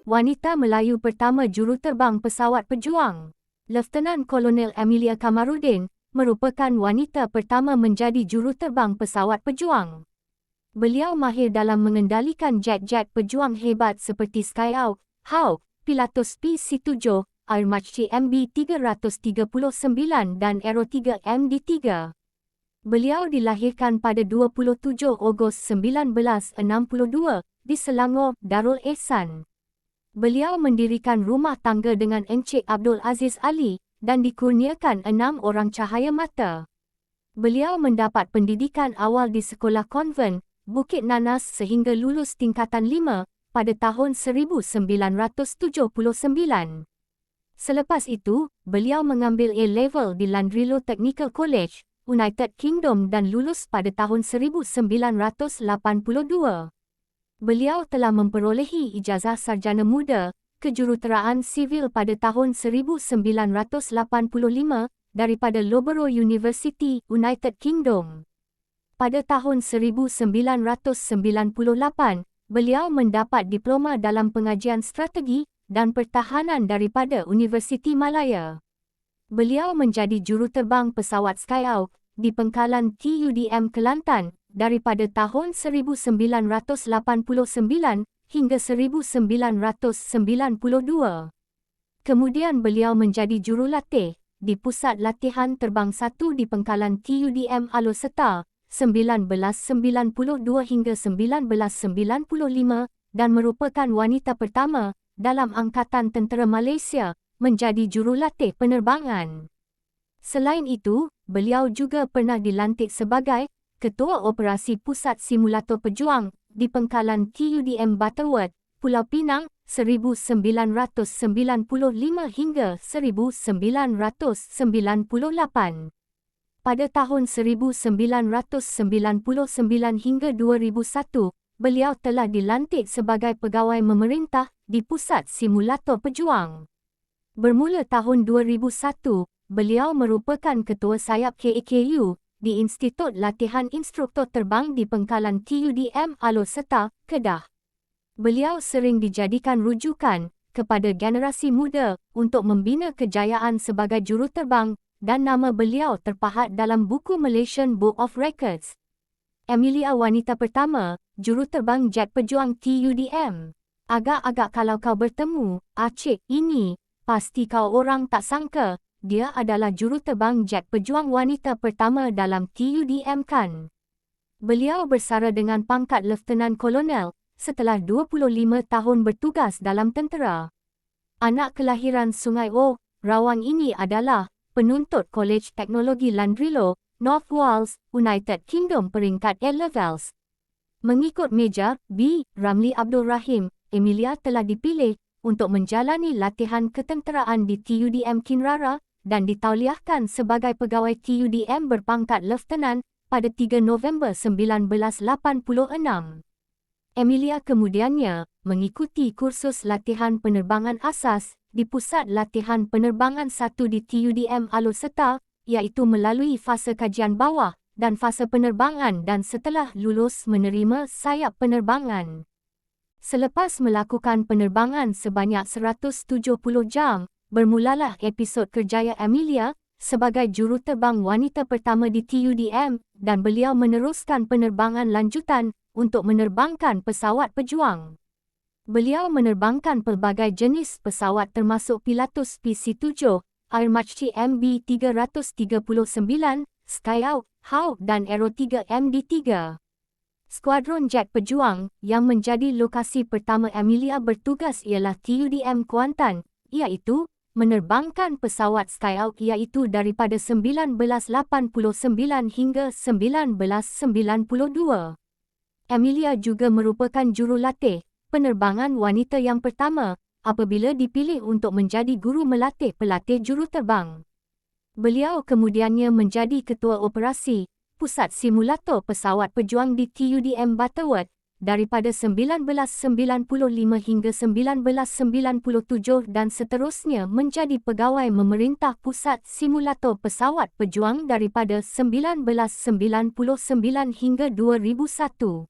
wanita Melayu pertama juruterbang pesawat pejuang. Lieutenant Kolonel Amelia Kamarudin merupakan wanita pertama menjadi juruterbang pesawat pejuang. Beliau mahir dalam mengendalikan jet-jet pejuang hebat seperti Skyhawk, Hawk, Pilatus PC-7, Air Mach MB-339 dan Aero 3 MD-3. Beliau dilahirkan pada 27 Ogos 1962 di Selangor, Darul Ehsan. Beliau mendirikan rumah tangga dengan Encik Abdul Aziz Ali dan dikurniakan 6 orang cahaya mata. Beliau mendapat pendidikan awal di Sekolah Konven Bukit Nanas sehingga lulus tingkatan 5 pada tahun 1979. Selepas itu, beliau mengambil A-Level di Landrilo Technical College, United Kingdom dan lulus pada tahun 1982. Beliau telah memperolehi ijazah sarjana muda kejuruteraan sivil pada tahun 1985 daripada Loughborough University, United Kingdom. Pada tahun 1998, beliau mendapat diploma dalam pengajian strategi dan pertahanan daripada Universiti Malaya. Beliau menjadi juruterbang pesawat Skyhawk di Pengkalan TUDM Kelantan daripada tahun 1989 hingga 1992. Kemudian beliau menjadi jurulatih di Pusat Latihan Terbang 1 di Pengkalan TUDM Alor-Setar 1992 hingga 1995 dan merupakan wanita pertama dalam Angkatan Tentera Malaysia menjadi jurulatih penerbangan. Selain itu, beliau juga pernah dilantik sebagai Ketua Operasi Pusat Simulator Pejuang di Pengkalan TUDM Butterworth, Pulau Pinang 1995 hingga 1998. Pada tahun 1999 hingga 2001, beliau telah dilantik sebagai pegawai memerintah di Pusat Simulator Pejuang. Bermula tahun 2001, beliau merupakan Ketua Sayap KAKU di Institut Latihan Instruktor Terbang di Pengkalan TUDM Alor-Setar, Kedah. Beliau sering dijadikan rujukan kepada generasi muda untuk membina kejayaan sebagai juruterbang dan nama beliau terpahat dalam buku Malaysian Book of Records. Amelia wanita pertama, juruterbang jet pejuang TUDM. Agak-agak kalau kau bertemu, Acik ini, pasti kau orang tak sangka. Dia adalah juruterbang jet pejuang wanita pertama dalam TUDM kan. Beliau bersara dengan pangkat Lieutenant Kolonel setelah 25 tahun bertugas dalam tentera. Anak kelahiran Sungai Oh, Rawang ini adalah penuntut Kolej Teknologi Landrilo, North Wales, United Kingdom peringkat A-Levels. Mengikut meja B. Ramli Abdul Rahim, Amelia telah dipilih untuk menjalani latihan ketenteraan di TUDM Kinrara dan ditauliahkan sebagai pegawai TUDM berpangkat Lieutenant pada 3 November 1986. Amelia kemudiannya mengikuti kursus latihan penerbangan asas di Pusat Latihan Penerbangan 1 di TUDM Alor-Setar, iaitu melalui fasa kajian bawah dan fasa penerbangan dan setelah lulus menerima sayap penerbangan. Selepas melakukan penerbangan sebanyak 170 jam, bermulalah episod kerjaya Amelia sebagai juruterbang wanita pertama di TUDM dan beliau meneruskan penerbangan lanjutan untuk menerbangkan pesawat pejuang. Beliau menerbangkan pelbagai jenis pesawat termasuk Pilatus PC-7, Air Mach MB-339, Skyhawk, Hawk dan Aero 3 MD-3. Skuadron jet pejuang yang menjadi lokasi pertama Amelia bertugas ialah TUDM Kuantan, iaitu menerbangkan pesawat Skyhawk iaitu daripada 1989 hingga 1992. Amelia juga merupakan jurulatih penerbangan wanita yang pertama apabila dipilih untuk menjadi guru melatih pelatih juruterbang. Beliau kemudiannya menjadi Ketua Operasi Pusat Simulator Pesawat Pejuang di TUDM Butterworth daripada 1995 hingga 1997 dan seterusnya menjadi pegawai memerintah Pusat Simulator Pesawat Pejuang daripada 1999 hingga 2001.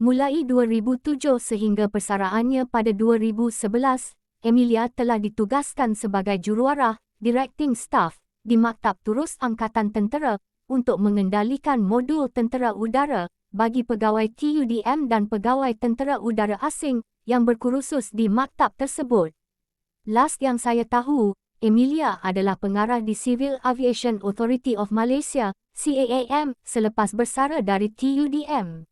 Mulai 2007 sehingga persaraannya pada 2011, Emilia telah ditugaskan sebagai juruarah, directing staff, di Maktab Turus Angkatan Tentera untuk mengendalikan modul tentera udara bagi pegawai TUDM dan pegawai tentera udara asing yang berkursus di maktab tersebut. Last yang saya tahu, Emilia adalah pengarah di Civil Aviation Authority of Malaysia, CAAM, selepas bersara dari TUDM.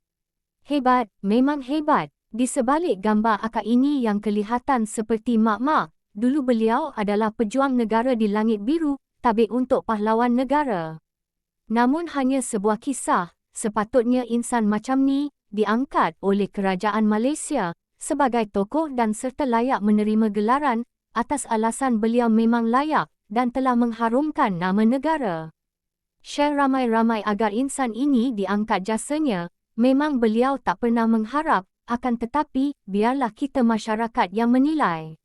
Hebat, memang hebat. Di sebalik gambar akak ini yang kelihatan seperti mak-mak, dulu beliau adalah pejuang negara di langit biru, tabik untuk pahlawan negara. Namun hanya sebuah kisah, sepatutnya insan macam ni diangkat oleh kerajaan Malaysia sebagai tokoh dan serta layak menerima gelaran atas alasan beliau memang layak dan telah mengharumkan nama negara. Share ramai-ramai agar insan ini diangkat jasanya. Memang beliau tak pernah mengharap, akan tetapi biarlah kita masyarakat yang menilai.